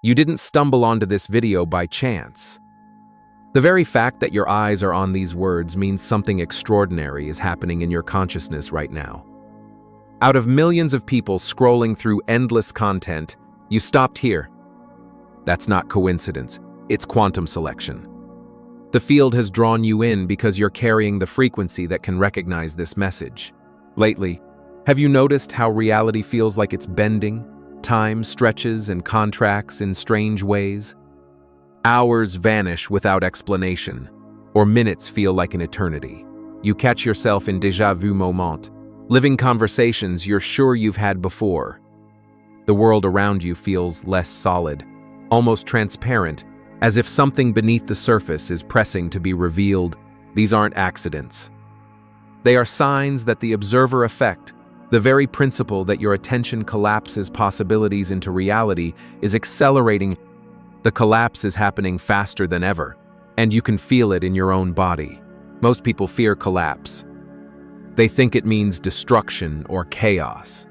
You didn't stumble onto this video by chance. The very fact that your eyes are on these words means something extraordinary is happening in your consciousness right now. Out of millions of people scrolling through endless content, you stopped here. That's not coincidence, it's quantum selection. The field has drawn you in because you're carrying the frequency that can recognize this message. Lately, have you noticed how reality feels like it's bending? Time stretches and contracts in strange ways. Hours vanish without explanation, or minutes feel like an eternity. You catch yourself in déjà vu moment, living conversations you're sure you've had before. The world around you feels less solid, almost transparent, as if something beneath the surface is pressing to be revealed. These aren't accidents. They are signs that the observer effect, the very principle that your attention collapses possibilities into reality, is accelerating. The collapse is happening faster than ever, and you can feel it in your own body. Most people fear collapse. They think it means destruction or chaos.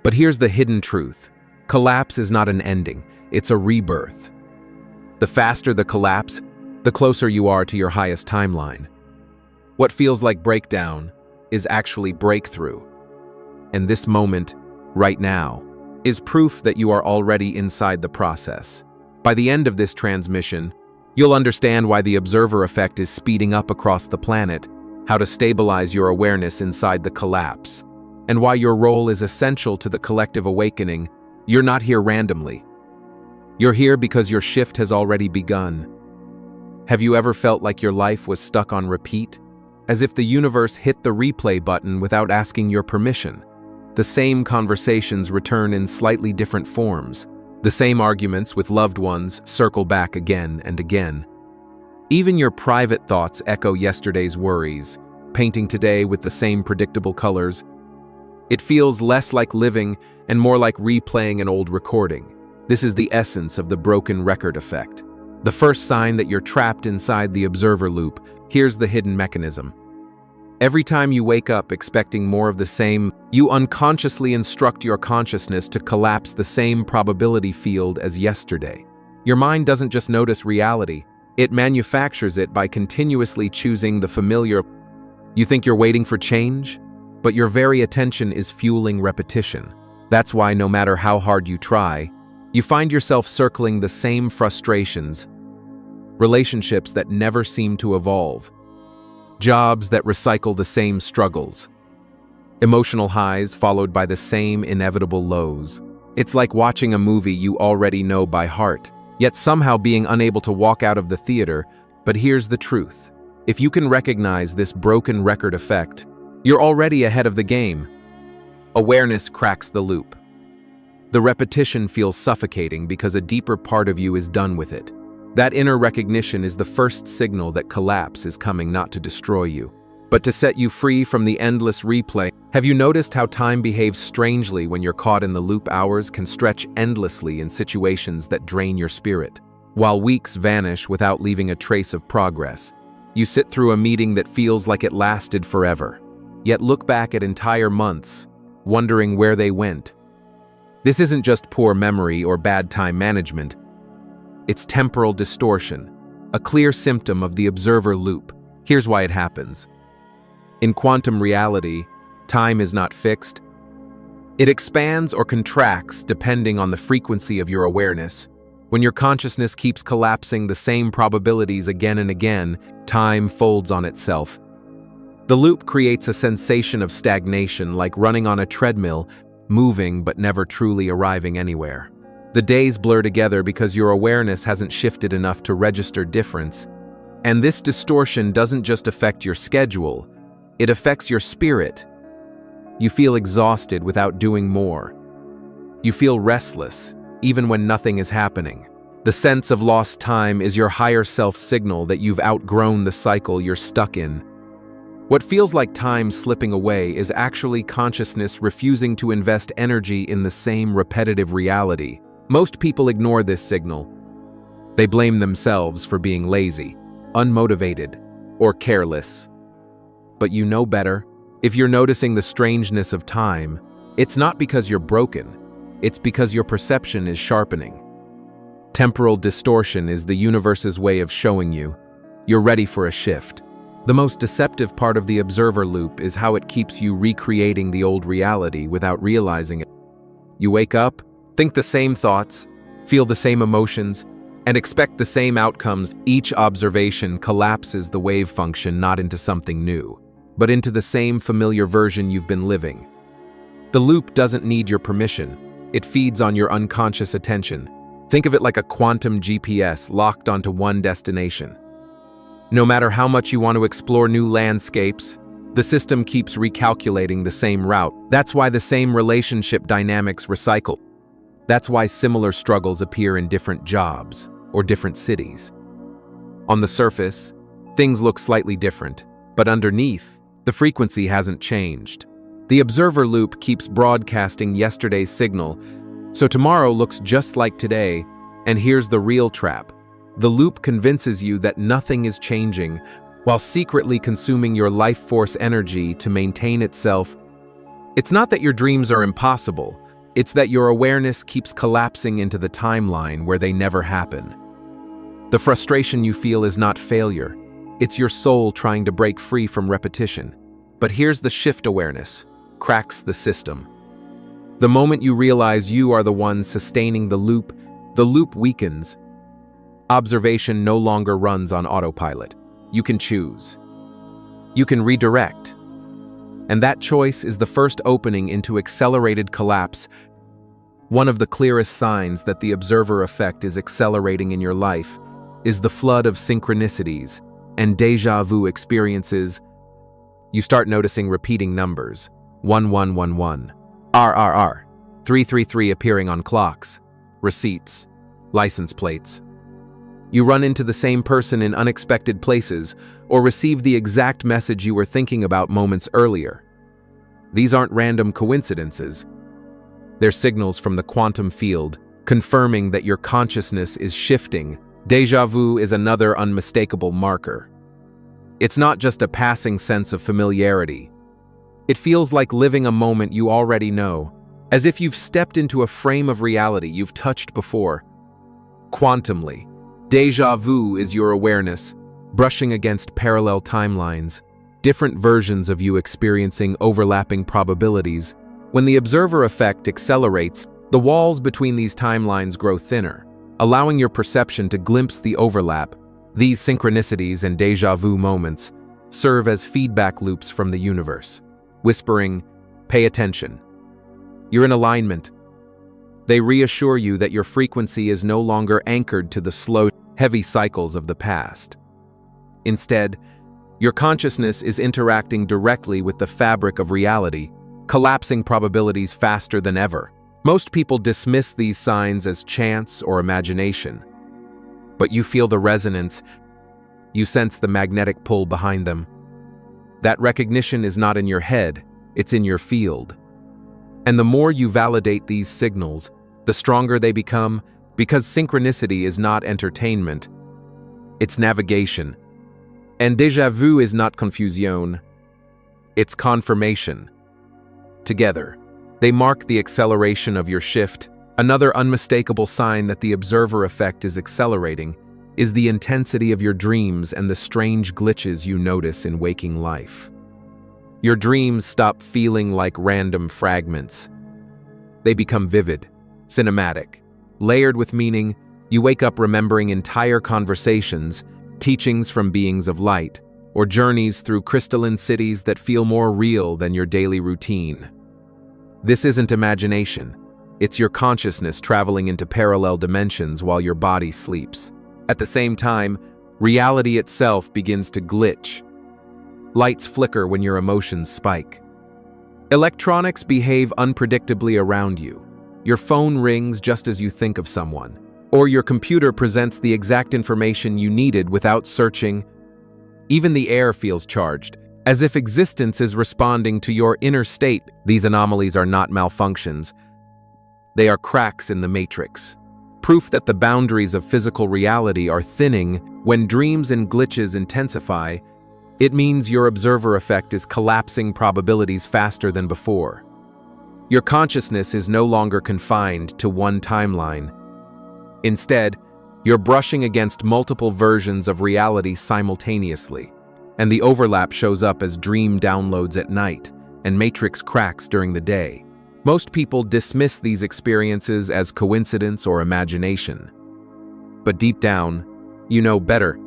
But here's the hidden truth. Collapse is not an ending, it's a rebirth. The faster the collapse, the closer you are to your highest timeline. What feels like breakdown is actually breakthrough. And this moment, right now, is proof that you are already inside the process. By the end of this transmission, you'll understand why the observer effect is speeding up across the planet, how to stabilize your awareness inside the collapse, and why your role is essential to the collective awakening. You're not here randomly. You're here because your shift has already begun. Have you ever felt like your life was stuck on repeat? As if the universe hit the replay button without asking your permission. The same conversations return in slightly different forms. The same arguments with loved ones circle back again and again. Even your private thoughts echo yesterday's worries, painting today with the same predictable colors. It feels less like living and more like replaying an old recording. This is the essence of the broken record effect. The first sign that you're trapped inside the observer loop. Here's the hidden mechanism. Every time you wake up expecting more of the same, you unconsciously instruct your consciousness to collapse the same probability field as yesterday. Your mind doesn't just notice reality, it manufactures it by continuously choosing the familiar. You think you're waiting for change, but your very attention is fueling repetition. That's why no matter how hard you try, you find yourself circling the same frustrations, relationships that never seem to evolve, jobs that recycle the same struggles, emotional highs followed by the same inevitable lows. It's like watching a movie you already know by heart, yet somehow being unable to walk out of the theater. But here's the truth. If you can recognize this broken record effect, you're already ahead of the game. Awareness cracks the loop. The repetition feels suffocating because a deeper part of you is done with it. That inner recognition is the first signal that collapse is coming, not to destroy you, but to set you free from the endless replay. Have you noticed how time behaves strangely when you're caught in the loop? Hours can stretch endlessly in situations that drain your spirit, while weeks vanish without leaving a trace of progress. You sit through a meeting that feels like it lasted forever, yet look back at entire months, wondering where they went. This isn't just poor memory or bad time management. It's temporal distortion, a clear symptom of the observer loop. Here's why it happens. In quantum reality, time is not fixed. It expands or contracts depending on the frequency of your awareness. When your consciousness keeps collapsing the same probabilities again and again, time folds on itself. The loop creates a sensation of stagnation, like running on a treadmill, moving but never truly arriving anywhere. The days blur together because your awareness hasn't shifted enough to register difference. And this distortion doesn't just affect your schedule, it affects your spirit. You feel exhausted without doing more. You feel restless, even when nothing is happening. The sense of lost time is your higher self signal that you've outgrown the cycle you're stuck in. What feels like time slipping away is actually consciousness refusing to invest energy in the same repetitive reality. Most people ignore this signal. They blame themselves for being lazy, unmotivated, or careless. But you know better. If you're noticing the strangeness of time, it's not because you're broken, it's because your perception is sharpening. Temporal distortion is the universe's way of showing you're ready for a shift. The most deceptive part of the observer loop is how it keeps you recreating the old reality without realizing it. You wake up, think the same thoughts, feel the same emotions, and expect the same outcomes. Each observation collapses the wave function not into something new, but into the same familiar version you've been living. The loop doesn't need your permission. It feeds on your unconscious attention. Think of it like a quantum GPS locked onto one destination. No matter how much you want to explore new landscapes, the system keeps recalculating the same route. That's why the same relationship dynamics recycle. That's why similar struggles appear in different jobs or different cities. On the surface, things look slightly different, but underneath, the frequency hasn't changed. The observer loop keeps broadcasting yesterday's signal, so tomorrow looks just like today, and here's the real trap. The loop convinces you that nothing is changing, while secretly consuming your life force energy to maintain itself. It's not that your dreams are impossible, it's that your awareness keeps collapsing into the timeline where they never happen. The frustration you feel is not failure, it's your soul trying to break free from repetition. But here's the shift: awareness cracks the system. The moment you realize you are the one sustaining the loop weakens. Observation no longer runs on autopilot. You can choose. You can redirect. And that choice is the first opening into accelerated collapse. One of the clearest signs that the observer effect is accelerating in your life is the flood of synchronicities and déjà vu experiences. You start noticing repeating numbers: 1111, RRR, 333 appearing on clocks, receipts, license plates. You run into the same person in unexpected places or receive the exact message you were thinking about moments earlier. These aren't random coincidences. They're signals from the quantum field, confirming that your consciousness is shifting. Déjà vu is another unmistakable marker. It's not just a passing sense of familiarity. It feels like living a moment you already know, as if you've stepped into a frame of reality you've touched before. Quantumly, déjà vu is your awareness, brushing against parallel timelines, different versions of you experiencing overlapping probabilities. When the observer effect accelerates, the walls between these timelines grow thinner, allowing your perception to glimpse the overlap. These synchronicities and déjà vu moments serve as feedback loops from the universe, whispering, "Pay attention. You're in alignment." They reassure you that your frequency is no longer anchored to the slow, heavy cycles of the past. Instead, your consciousness is interacting directly with the fabric of reality, collapsing probabilities faster than ever. Most people dismiss these signs as chance or imagination. But you feel the resonance, you sense the magnetic pull behind them. That recognition is not in your head, it's in your field. And the more you validate these signals, the stronger they become, because synchronicity is not entertainment, it's navigation. And déjà vu is not confusion, it's confirmation. Together, they mark the acceleration of your shift. Another unmistakable sign that the observer effect is accelerating is the intensity of your dreams and the strange glitches you notice in waking life. Your dreams stop feeling like random fragments. They become vivid, cinematic, layered with meaning. You wake up remembering entire conversations, teachings from beings of light, or journeys through crystalline cities that feel more real than your daily routine. This isn't imagination. It's your consciousness traveling into parallel dimensions while your body sleeps. At the same time, reality itself begins to glitch. Lights flicker when your emotions spike. Electronics behave unpredictably around you. Your phone rings just as you think of someone, or your computer presents the exact information you needed without searching. Even the air feels charged, as if existence is responding to your inner state. These anomalies are not malfunctions. They are cracks in the matrix. Proof that the boundaries of physical reality are thinning. When dreams and glitches intensify, it means your observer effect is collapsing probabilities faster than before. Your consciousness is no longer confined to one timeline. Instead, You're brushing against multiple versions of reality simultaneously, and the overlap shows up as dream downloads at night and matrix cracks during the day. Most people dismiss these experiences as coincidence or imagination. But deep down, you know better.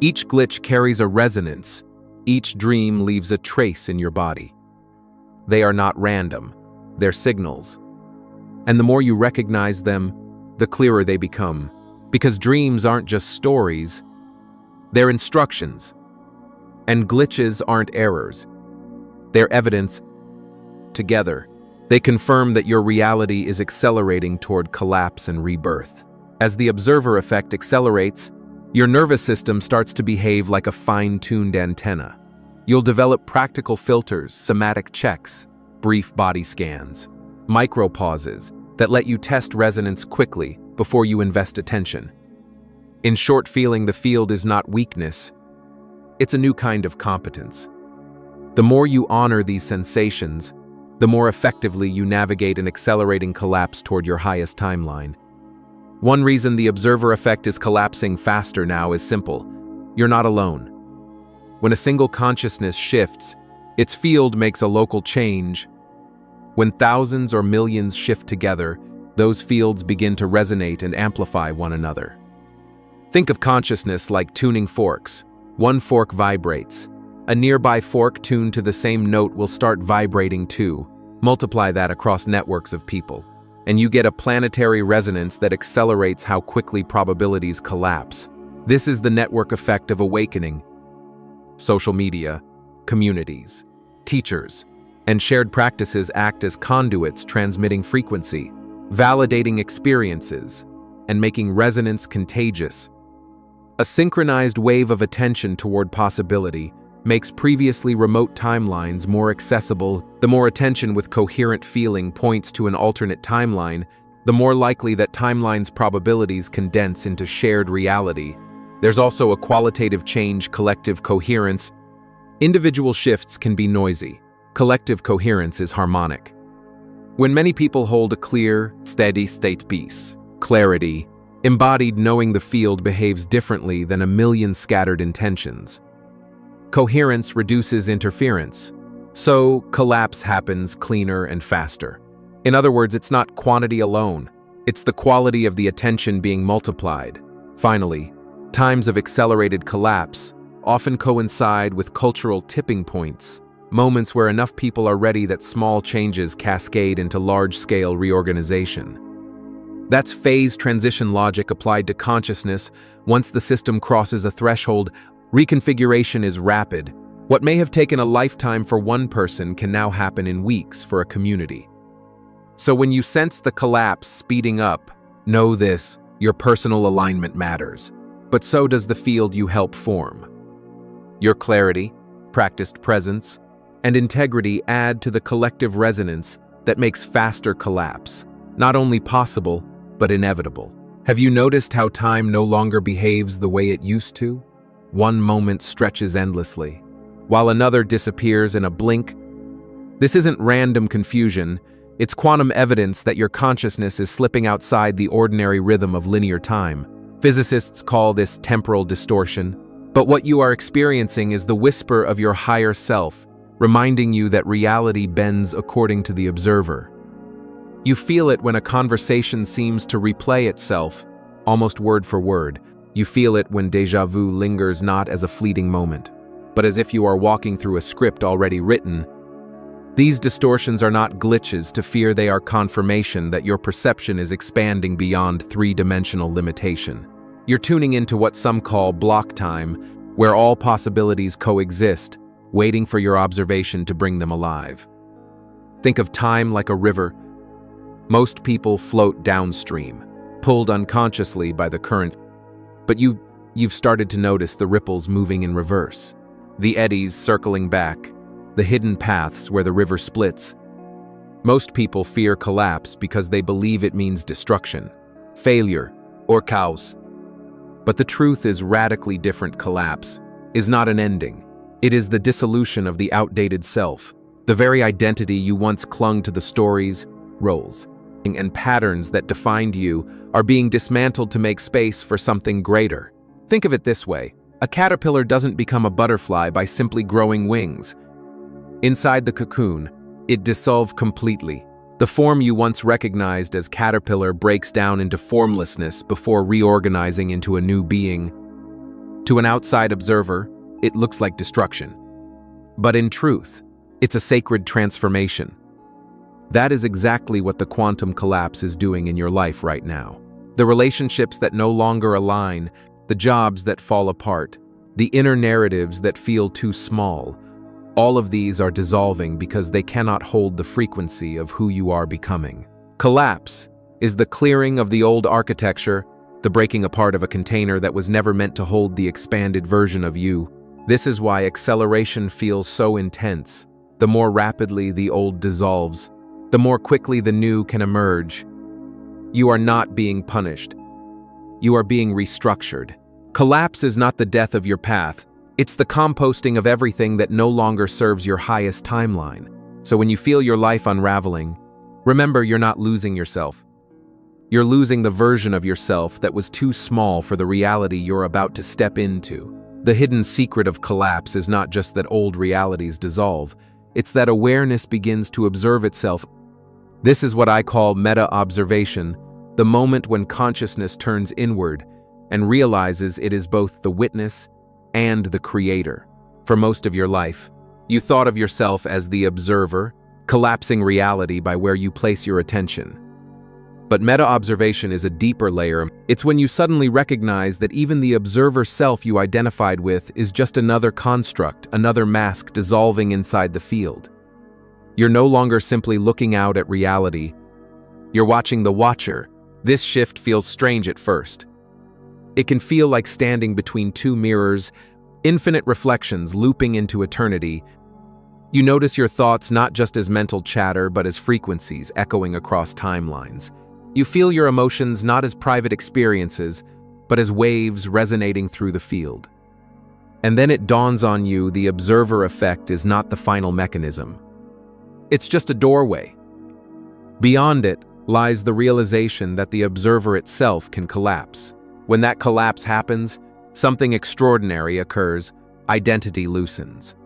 Each glitch carries a resonance. Each dream leaves a trace in your body. They are not random. They're signals. And the more you recognize them, the clearer they become. Because dreams aren't just stories, they're instructions. And glitches aren't errors. They're evidence. Together, they confirm that your reality is accelerating toward collapse and rebirth. As the observer effect accelerates, your nervous system starts to behave like a fine-tuned antenna. You'll develop practical filters, somatic checks, brief body scans, micro-pauses that let you test resonance quickly before you invest attention. In short, feeling the field is not weakness, it's a new kind of competence. The more you honor these sensations, the more effectively you navigate an accelerating collapse toward your highest timeline. One reason the observer effect is collapsing faster now is simple. You're not alone. When a single consciousness shifts, its field makes a local change. When thousands or millions shift together, those fields begin to resonate and amplify one another. Think of consciousness like tuning forks. One fork vibrates. A nearby fork tuned to the same note will start vibrating too. Multiply that across networks of people, and you get a planetary resonance that accelerates how quickly probabilities collapse. This is the network effect of awakening. Social media, communities, teachers, and shared practices act as conduits transmitting frequency, validating experiences, and making resonance contagious. A synchronized wave of attention toward possibility makes previously remote timelines more accessible. The more attention with coherent feeling points to an alternate timeline, the more likely that timeline's probabilities condense into shared reality. There's also a qualitative change, collective coherence. Individual shifts can be noisy. Collective coherence is harmonic. When many people hold a clear, steady-state peace, clarity, embodied knowing the field behaves differently than a million scattered intentions. Coherence reduces interference, so collapse happens cleaner and faster. In other words, it's not quantity alone, it's the quality of the attention being multiplied. Finally, times of accelerated collapse often coincide with cultural tipping points, moments where enough people are ready that small changes cascade into large-scale reorganization. That's phase transition logic applied to consciousness. Once the system crosses a threshold, reconfiguration is rapid. What may have taken a lifetime for one person can now happen in weeks for a community. So when you sense the collapse speeding up, know this: your personal alignment matters, but so does the field you help form. Your clarity, practiced presence, and integrity add to the collective resonance that makes faster collapse not only possible, but inevitable. Have you noticed how time no longer behaves the way it used to? One moment stretches endlessly, while another disappears in a blink. This isn't random confusion, it's quantum evidence that your consciousness is slipping outside the ordinary rhythm of linear time. Physicists call this temporal distortion, but what you are experiencing is the whisper of your higher self, reminding you that reality bends according to the observer. You feel it when a conversation seems to replay itself, almost word for word. You feel it when déjà vu lingers not as a fleeting moment, but as if you are walking through a script already written. These distortions are not glitches to fear, they are confirmation that your perception is expanding beyond three-dimensional limitation. You're tuning into what some call block time, where all possibilities coexist, waiting for your observation to bring them alive. Think of time like a river. Most people float downstream, pulled unconsciously by the current, but you've started to notice the ripples moving in reverse, the eddies circling back, the hidden paths where the river splits. Most people fear collapse because they believe it means destruction, failure, or chaos. But the truth is radically different. Collapse is not an ending. It is the dissolution of the outdated self, the very identity you once clung to. The stories, roles, and patterns that defined you are being dismantled to make space for something greater. Think of it this way. A caterpillar doesn't become a butterfly by simply growing wings. Inside the cocoon, it dissolves completely. The form you once recognized as caterpillar breaks down into formlessness before reorganizing into a new being. To an outside observer, it looks like destruction. But in truth, it's a sacred transformation. That is exactly what the quantum collapse is doing in your life right now. The relationships that no longer align, the jobs that fall apart, the inner narratives that feel too small, all of these are dissolving because they cannot hold the frequency of who you are becoming. Collapse is the clearing of the old architecture, the breaking apart of a container that was never meant to hold the expanded version of you. This is why acceleration feels so intense. The more rapidly the old dissolves, the more quickly the new can emerge. You are not being punished. You are being restructured. Collapse is not the death of your path. It's the composting of everything that no longer serves your highest timeline. So when you feel your life unraveling, remember you're not losing yourself. You're losing the version of yourself that was too small for the reality you're about to step into. The hidden secret of collapse is not just that old realities dissolve, it's that awareness begins to observe itself. This is what I call meta-observation, the moment when consciousness turns inward and realizes it is both the witness and the creator. For most of your life, you thought of yourself as the observer, collapsing reality by where you place your attention. But meta-observation is a deeper layer. It's when you suddenly recognize that even the observer self you identified with is just another construct, another mask dissolving inside the field. You're no longer simply looking out at reality. You're watching the watcher. This shift feels strange at first. It can feel like standing between two mirrors, infinite reflections looping into eternity. You notice your thoughts not just as mental chatter, but as frequencies echoing across timelines. You feel your emotions not as private experiences, but as waves resonating through the field. And then it dawns on you the observer effect is not the final mechanism. It's just a doorway. Beyond it lies the realization that the observer itself can collapse. When that collapse happens, something extraordinary occurs. Identity loosens.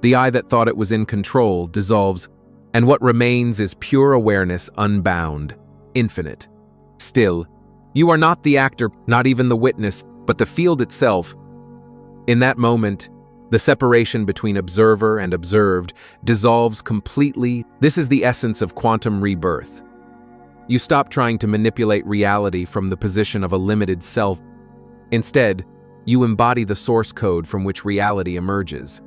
The I that thought it was in control dissolves, and what remains is pure awareness, unbound, infinite. Still, you are not the actor, not even the witness, but the field itself. In that moment, the separation between observer and observed dissolves completely. This is the essence of quantum rebirth. You stop trying to manipulate reality from the position of a limited self. Instead, you embody the source code from which reality emerges.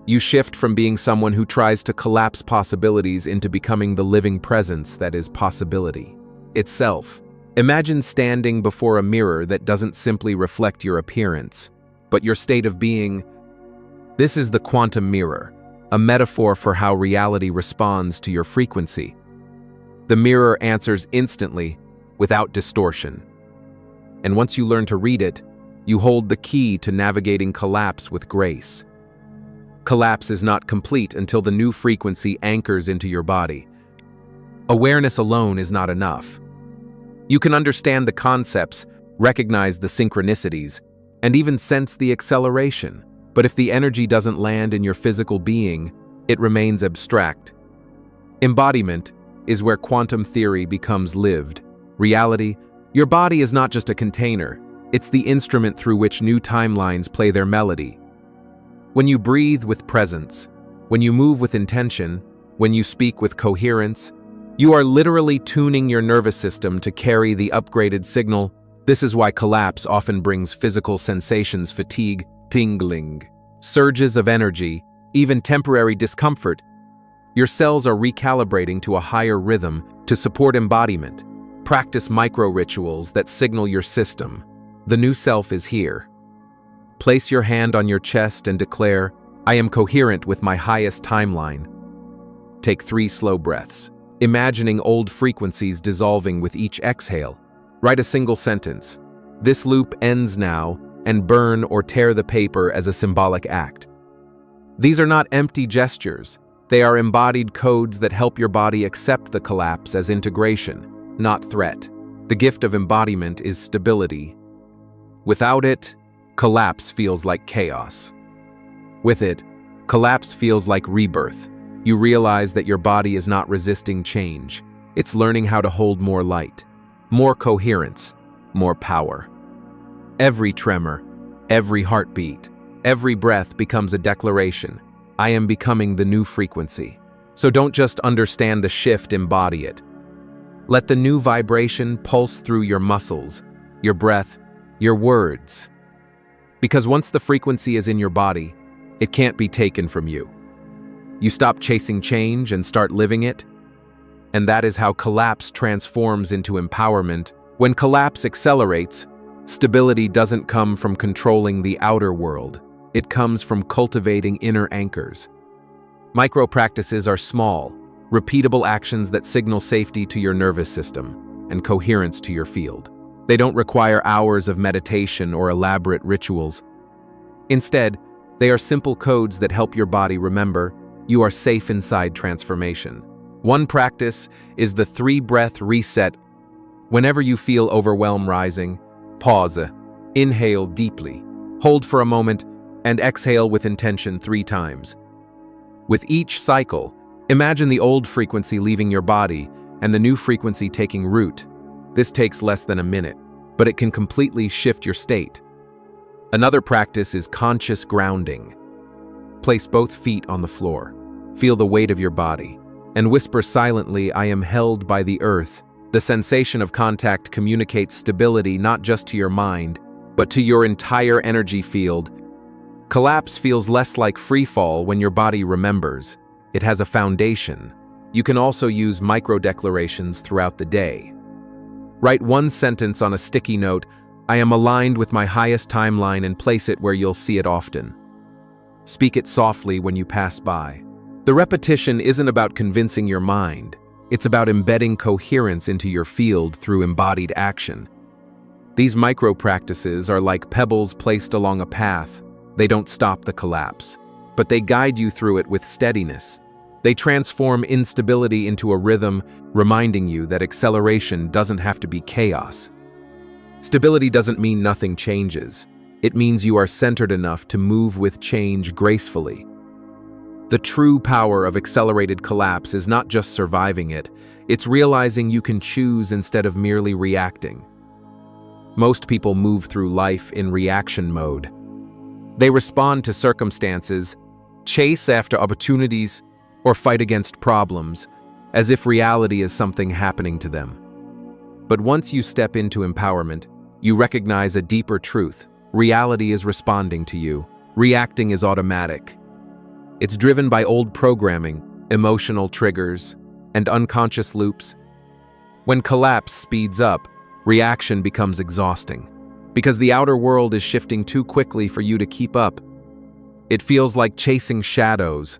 You shift from being someone who tries to collapse possibilities into becoming the living presence that is possibility itself. Imagine standing before a mirror that doesn't simply reflect your appearance, but your state of being. This is the quantum mirror, a metaphor for how reality responds to your frequency. The mirror answers instantly, without distortion. And once you learn to read it, you hold the key to navigating collapse with grace. Collapse is not complete until the new frequency anchors into your body. Awareness alone is not enough. You can understand the concepts, recognize the synchronicities, and even sense the acceleration. But if the energy doesn't land in your physical being, it remains abstract. Embodiment is where quantum theory becomes lived. Reality, your body is not just a container, it's the instrument through which new timelines play their melody. When you breathe with presence, when you move with intention, when you speak with coherence, you are literally tuning your nervous system to carry the upgraded signal. This is why collapse often brings physical sensations, fatigue, tingling, surges of energy, even temporary discomfort. Your cells are recalibrating to a higher rhythm to support embodiment. Practice micro-rituals that signal your system. The new self is here. Place your hand on your chest and declare, I am coherent with my highest timeline. Take 3 slow breaths, imagining old frequencies dissolving with each exhale. Write a single sentence. This loop ends now, and burn or tear the paper as a symbolic act. These are not empty gestures. They are embodied codes that help your body accept the collapse as integration, not threat. The gift of embodiment is stability. Without it, collapse feels like chaos. With it, collapse feels like rebirth. You realize that your body is not resisting change. It's learning how to hold more light, more coherence, more power. Every tremor, every heartbeat, every breath becomes a declaration. I am becoming the new frequency. So don't just understand the shift, embody it. Let the new vibration pulse through your muscles, your breath, your words. Because once the frequency is in your body, it can't be taken from you. You stop chasing change and start living it. And that is how collapse transforms into empowerment. When collapse accelerates, stability doesn't come from controlling the outer world. It comes from cultivating inner anchors. Micro practices are small, repeatable actions that signal safety to your nervous system and coherence to your field. They don't require hours of meditation or elaborate rituals. Instead, they are simple codes that help your body remember you are safe inside transformation. One practice is the 3-breath reset. Whenever you feel overwhelm rising, pause, inhale deeply, hold for a moment, and exhale with intention 3 times. With each cycle, imagine the old frequency leaving your body and the new frequency taking root. This takes less than a minute, but it can completely shift your state. Another practice is conscious grounding. Place both feet on the floor, feel the weight of your body, and whisper silently, "I am held by the earth." The sensation of contact communicates stability not just to your mind, but to your entire energy field. Collapse feels less like free fall when your body remembers. It has a foundation. You can also use micro-declarations throughout the day. Write one sentence on a sticky note, "I am aligned with my highest timeline," and place it where you'll see it often. Speak it softly when you pass by. The repetition isn't about convincing your mind. It's about embedding coherence into your field through embodied action. These micro-practices are like pebbles placed along a path. They don't stop the collapse, but they guide you through it with steadiness. They transform instability into a rhythm, reminding you that acceleration doesn't have to be chaos. Stability doesn't mean nothing changes. It means you are centered enough to move with change gracefully. The true power of accelerated collapse is not just surviving it, it's realizing you can choose instead of merely reacting. Most people move through life in reaction mode. They respond to circumstances, chase after opportunities, or fight against problems, as if reality is something happening to them. But once you step into empowerment, you recognize a deeper truth. Reality is responding to you. Reacting is automatic. It's driven by old programming, emotional triggers, and unconscious loops. When collapse speeds up, reaction becomes exhausting, because the outer world is shifting too quickly for you to keep up. It feels like chasing shadows.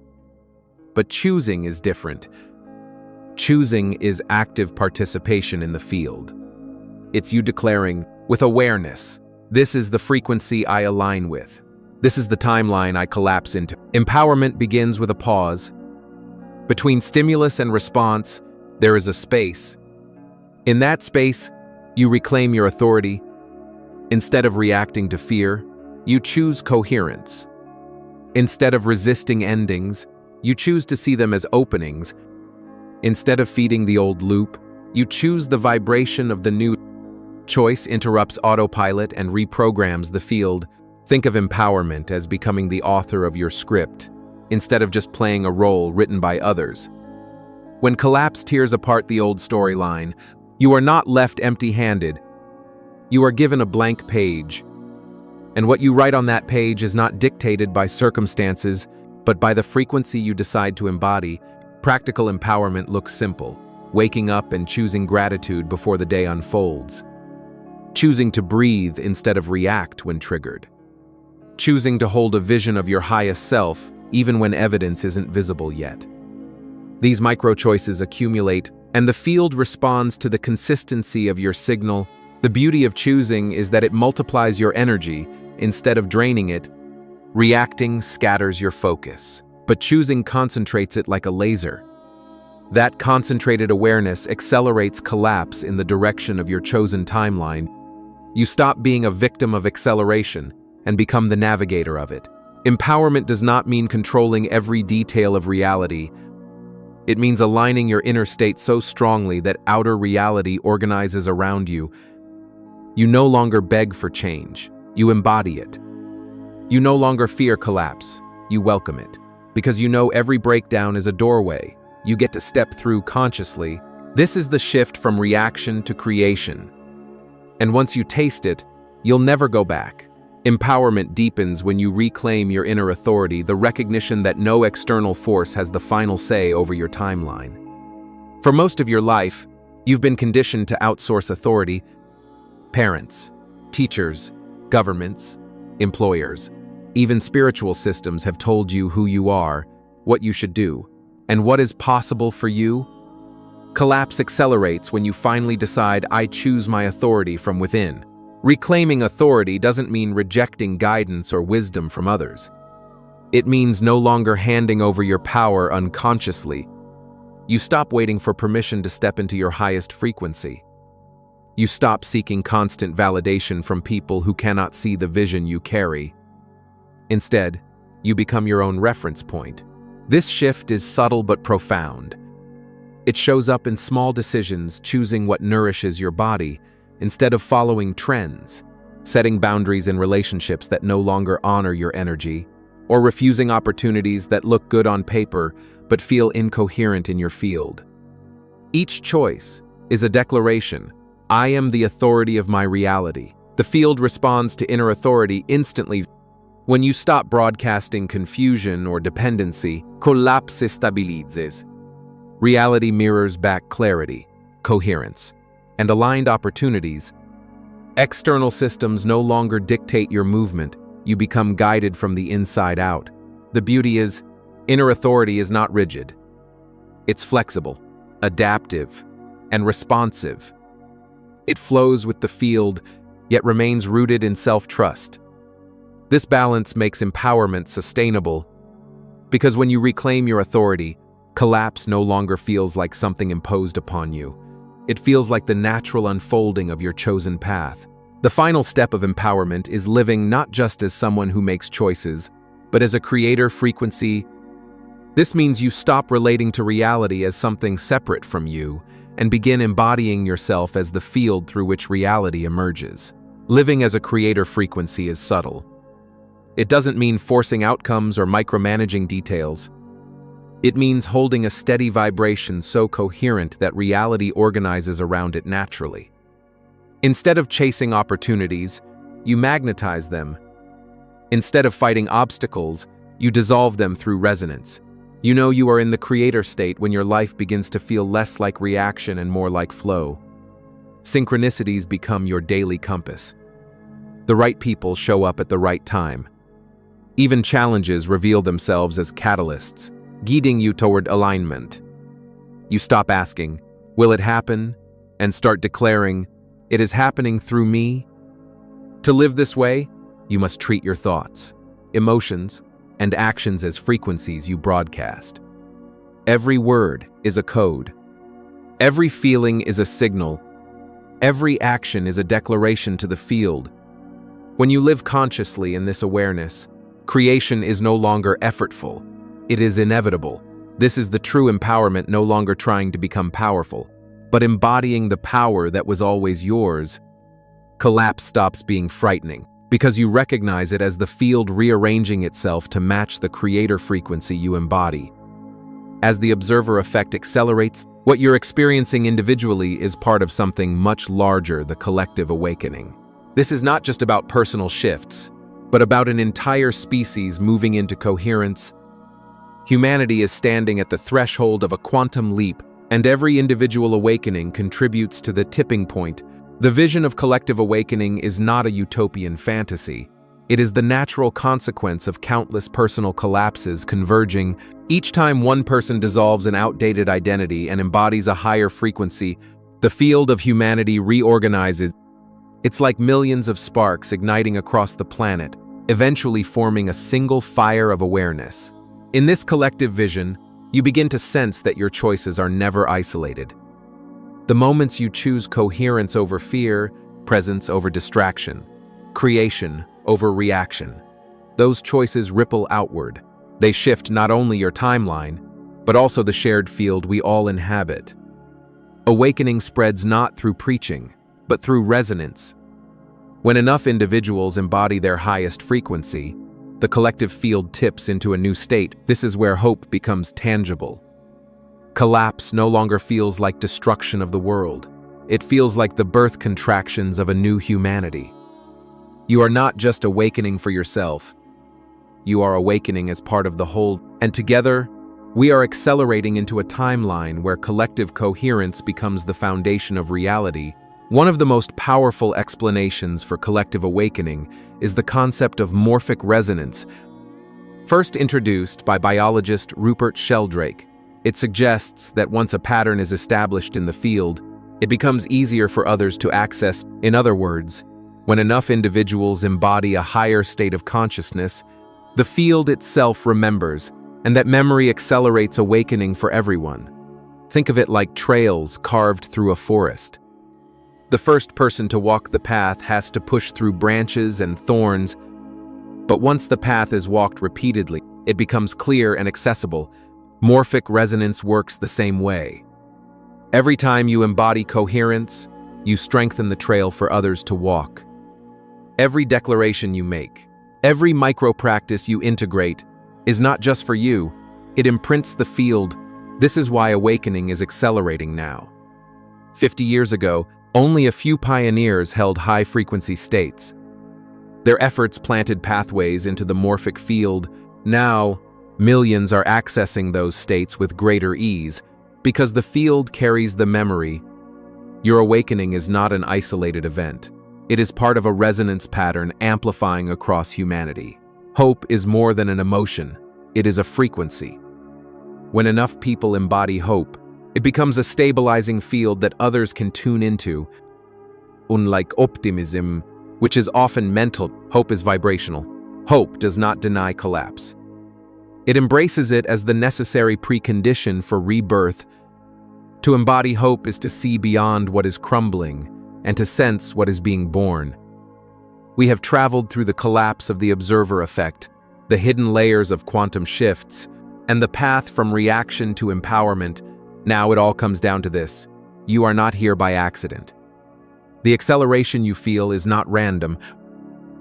But choosing is different. Choosing is active participation in the field. It's you declaring, with awareness, "This is the frequency I align with. This is the timeline I collapse into." Empowerment begins with a pause. Between stimulus and response, there is a space. In that space, you reclaim your authority. Instead of reacting to fear, you choose coherence. Instead of resisting endings, you choose to see them as openings. Instead of feeding the old loop, you choose the vibration of the new. Choice interrupts autopilot and reprograms the field. Think of empowerment as becoming the author of your script, instead of just playing a role written by others. When collapse tears apart the old storyline, you are not left empty-handed. You are given a blank page. And what you write on that page is not dictated by circumstances, but by the frequency you decide to embody. Practical empowerment looks simple: waking up and choosing gratitude before the day unfolds. Choosing to breathe instead of react when triggered. Choosing to hold a vision of your highest self, even when evidence isn't visible yet. These micro-choices accumulate, and the field responds to the consistency of your signal. The beauty of choosing is that it multiplies your energy instead of draining it. Reacting scatters your focus. but choosing concentrates it like a laser. That concentrated awareness accelerates collapse in the direction of your chosen timeline. You stop being a victim of acceleration and become the navigator of it. Empowerment does not mean controlling every detail of reality. It means aligning your inner state so strongly that outer reality organizes around you. You no longer beg for change, you embody it. You no longer fear collapse, you welcome it. Because you know every breakdown is a doorway you get to step through consciously. This is the shift from reaction to creation. And once you taste it, you'll never go back. Empowerment deepens when you reclaim your inner authority, the recognition that no external force has the final say over your timeline. For most of your life, you've been conditioned to outsource authority. Parents, teachers, governments, employers, even spiritual systems have told you who you are, what you should do, and what is possible for you. Collapse accelerates when you finally decide, I choose my authority from within. Reclaiming authority doesn't mean rejecting guidance or wisdom from others. It means no longer handing over your power unconsciously. You stop waiting for permission to step into your highest frequency. You stop seeking constant validation from people who cannot see the vision you carry. Instead, you become your own reference point. This shift is subtle but profound. It shows up in small decisions, choosing what nourishes your body instead of following trends, setting boundaries in relationships that no longer honor your energy, or refusing opportunities that look good on paper but feel incoherent in your field. Each choice is a declaration. I am the authority of my reality. The field responds to inner authority instantly. When you stop broadcasting confusion or dependency, collapse stabilizes. Reality mirrors back clarity, coherence, and aligned opportunities. External systems no longer dictate your movement. You become guided from the inside out. The beauty is, inner authority is not rigid. It's flexible, adaptive, and responsive. It flows with the field, yet remains rooted in self-trust. This balance makes empowerment sustainable, because when you reclaim your authority, collapse no longer feels like something imposed upon you. It feels like the natural unfolding of your chosen path. The final step of empowerment is living not just as someone who makes choices, but as a creator frequency. This means you stop relating to reality as something separate from you and begin embodying yourself as the field through which reality emerges. Living as a creator frequency is subtle. It doesn't mean forcing outcomes or micromanaging details. It means holding a steady vibration so coherent that reality organizes around it naturally. Instead of chasing opportunities, you magnetize them. Instead of fighting obstacles, you dissolve them through resonance. You know you are in the creator state when your life begins to feel less like reaction and more like flow. Synchronicities become your daily compass. The right people show up at the right time. Even challenges reveal themselves as catalysts, guiding you toward alignment. You stop asking, will it happen? And start declaring, it is happening through me. To live this way, you must treat your thoughts, emotions, and actions as frequencies you broadcast. Every word is a code. Every feeling is a signal. Every action is a declaration to the field. When you live consciously in this awareness, creation is no longer effortful. It is inevitable. This is the true empowerment, no longer trying to become powerful, but embodying the power that was always yours. Collapse stops being frightening because you recognize it as the field rearranging itself to match the creator frequency you embody. As the observer effect accelerates, what you're experiencing individually is part of something much larger, the collective awakening. This is not just about personal shifts, but about an entire species moving into coherence. Humanity is standing at the threshold of a quantum leap, and every individual awakening contributes to the tipping point. The vision of collective awakening is not a utopian fantasy. It is the natural consequence of countless personal collapses converging. Each time one person dissolves an outdated identity and embodies a higher frequency, the field of humanity reorganizes. It's like millions of sparks igniting across the planet, eventually forming a single fire of awareness. In this collective vision, you begin to sense that your choices are never isolated. The moments you choose coherence over fear, presence over distraction, creation over reaction, those choices ripple outward. They shift not only your timeline, but also the shared field we all inhabit. Awakening spreads not through preaching, but through resonance. When enough individuals embody their highest frequency, the collective field tips into a new state. This is where hope becomes tangible. Collapse no longer feels like destruction of the world. It feels like the birth contractions of a new humanity. You are not just awakening for yourself. You are awakening as part of the whole, and together, we are accelerating into a timeline where collective coherence becomes the foundation of reality. One of the most powerful explanations for collective awakening is the concept of morphic resonance. First introduced by biologist Rupert Sheldrake, it suggests that once a pattern is established in the field, it becomes easier for others to access. In other words, when enough individuals embody a higher state of consciousness, the field itself remembers, and that memory accelerates awakening for everyone. Think of it like trails carved through a forest. The first person to walk the path has to push through branches and thorns, but once the path is walked repeatedly, it becomes clear and accessible. Morphic resonance works the same way. Every time you embody coherence, you strengthen the trail for others to walk. Every declaration you make, every micro-practice you integrate, is not just for you, it imprints the field. This is why awakening is accelerating now. 50 years ago, only a few pioneers held high-frequency states. Their efforts planted pathways into the morphic field. Now, millions are accessing those states with greater ease because the field carries the memory. Your awakening is not an isolated event. It is part of a resonance pattern amplifying across humanity. Hope is more than an emotion. It is a frequency. When enough people embody hope, it becomes a stabilizing field that others can tune into. Unlike optimism, which is often mental, hope is vibrational. Hope does not deny collapse. It embraces it as the necessary precondition for rebirth. To embody hope is to see beyond what is crumbling and to sense what is being born. We have traveled through the collapse of the observer effect, the hidden layers of quantum shifts, and the path from reaction to empowerment. Now it all comes down to this: you are not here by accident. The acceleration you feel is not random.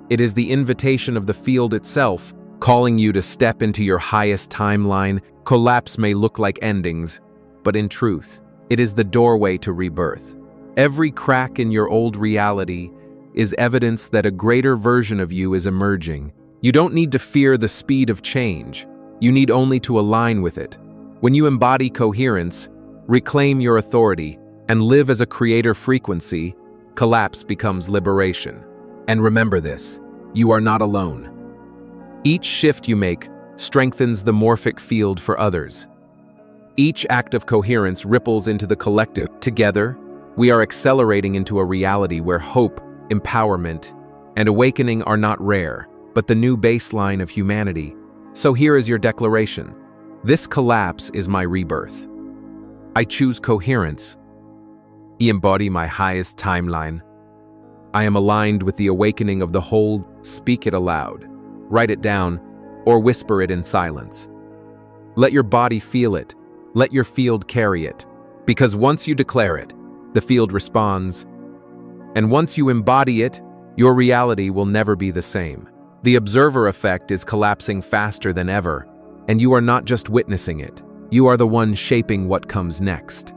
It is the invitation of the field itself, calling you to step into your highest timeline. Collapse may look like endings, but in truth, it is the doorway to rebirth. Every crack in your old reality is evidence that a greater version of you is emerging. You don't need to fear the speed of change. You need only to align with it. When you embody coherence, reclaim your authority, and live as a creator frequency, collapse becomes liberation. And remember this: you are not alone. Each shift you make strengthens the morphic field for others. Each act of coherence ripples into the collective. Together, we are accelerating into a reality where hope, empowerment, and awakening are not rare, but the new baseline of humanity. So here is your declaration: this collapse is my rebirth. I choose coherence. I embody my highest timeline. I am aligned with the awakening of the whole. Speak it aloud, write it down, or whisper it in silence. Let your body feel it. Let your field carry it. Because once you declare it, the field responds. And once you embody it, your reality will never be the same. The observer effect is collapsing faster than ever, and you are not just witnessing it. You are the one shaping what comes next.